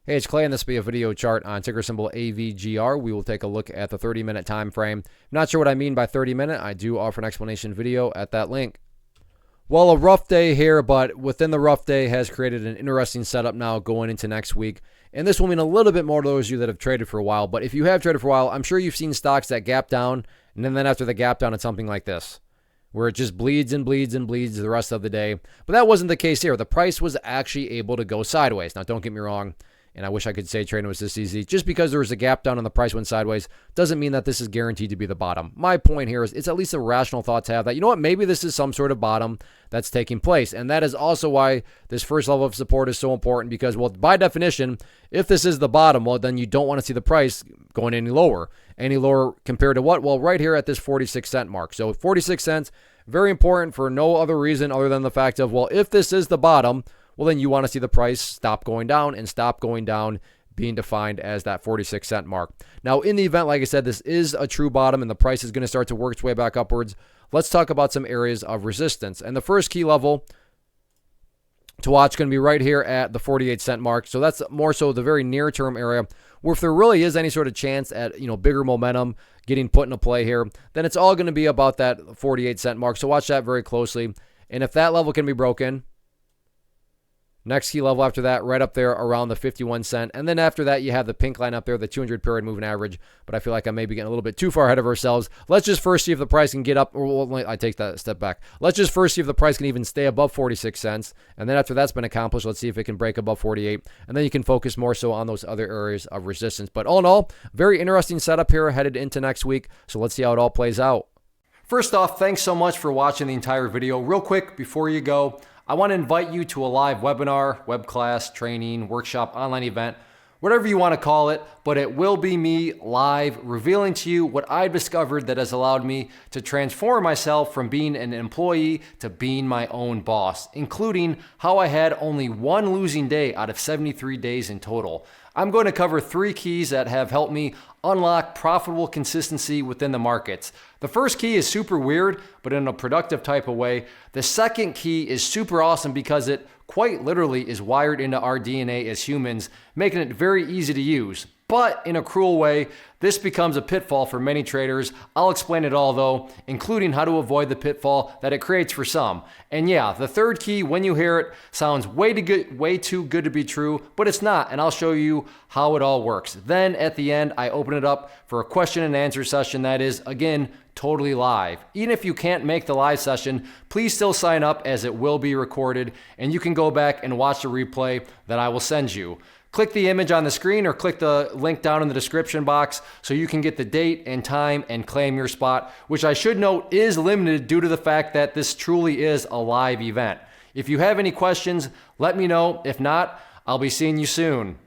Hey, it's Clay, and this will be a video chart on ticker symbol AVGR. We will take a look at the 30-minute time frame. Not sure what I mean by 30-minute. I do offer an explanation video at that link. Well, a rough day here, but within the rough day has created an interesting setup now going into next week. And this will mean a little bit more to those of you that have traded for a while. But if you have traded for a while, I'm sure you've seen stocks that gap down, and then after the gap down, it's something like this, where it just bleeds and bleeds and bleeds the rest of the day. But that wasn't the case here. The price was actually able to go sideways. Now, don't get me wrong, and I wish I could say trading was this easy. Just because there was a gap down and the price went sideways doesn't mean that this is guaranteed to be the bottom. My point here is it's at least a rational thought to have that, you know what, maybe this is some sort of bottom that's taking place. And that is also why this first level of support is so important because, well, by definition, if this is the bottom, well, then you don't want to see the price going any lower. Any lower compared to what? Well, right here at this 46-cent mark. So 46 cents, very important for no other reason other than the fact of, well, if this is the bottom, well, then you want to see the price stop going down, and stop going down being defined as that 46-cent mark. Now, in the event, like I said, this is a true bottom and the price is going to start to work its way back upwards, let's talk about some areas of resistance. And the first key level to watch is going to be right here at the 48-cent mark. So that's more so the very near-term area where if there really is any sort of chance at, bigger momentum getting put into play here, then it's all going to be about that 48-cent mark. So watch that very closely. And if that level can be broken, next key level after that, right up there around the 51 cent. And then after that, you have the pink line up there, the 200 period moving average. But I feel like I may be getting a little bit too far ahead of ourselves. Let's just first see if the price can get up. Or I take that step back. Let's just first see if the price can even stay above 46 cents. And then after that's been accomplished, let's see if it can break above 48. And then you can focus more so on those other areas of resistance. But all in all, very interesting setup here headed into next week. So let's see how it all plays out. First off, thanks so much for watching the entire video. Real quick, before you go, I want to invite you to a live webinar, web class, training, workshop, online event, whatever you want to call it, but it will be me live revealing to you what I've discovered that has allowed me to transform myself from being an employee to being my own boss, including how I had only one losing day out of 73 days in total. I'm going to cover 3 keys that have helped me unlock profitable consistency within the markets. The first key is super weird, but in a productive type of way. The second key is super awesome because it quite literally is wired into our DNA as humans, making it very easy to use. But in a cruel way, this becomes a pitfall for many traders. I'll explain it all though, including how to avoid the pitfall that it creates for some. And yeah, the third key, when you hear it, sounds way too good to be true, but it's not, and I'll show you how it all works. Then at the end, I open it up for a question and answer session that is, again, totally live. Even if you can't make the live session, please still sign up as it will be recorded, and you can go back and watch the replay that I will send you. Click the image on the screen or click the link down in the description box so you can get the date and time and claim your spot, which I should note is limited due to the fact that this truly is a live event. If you have any questions, let me know. If not, I'll be seeing you soon.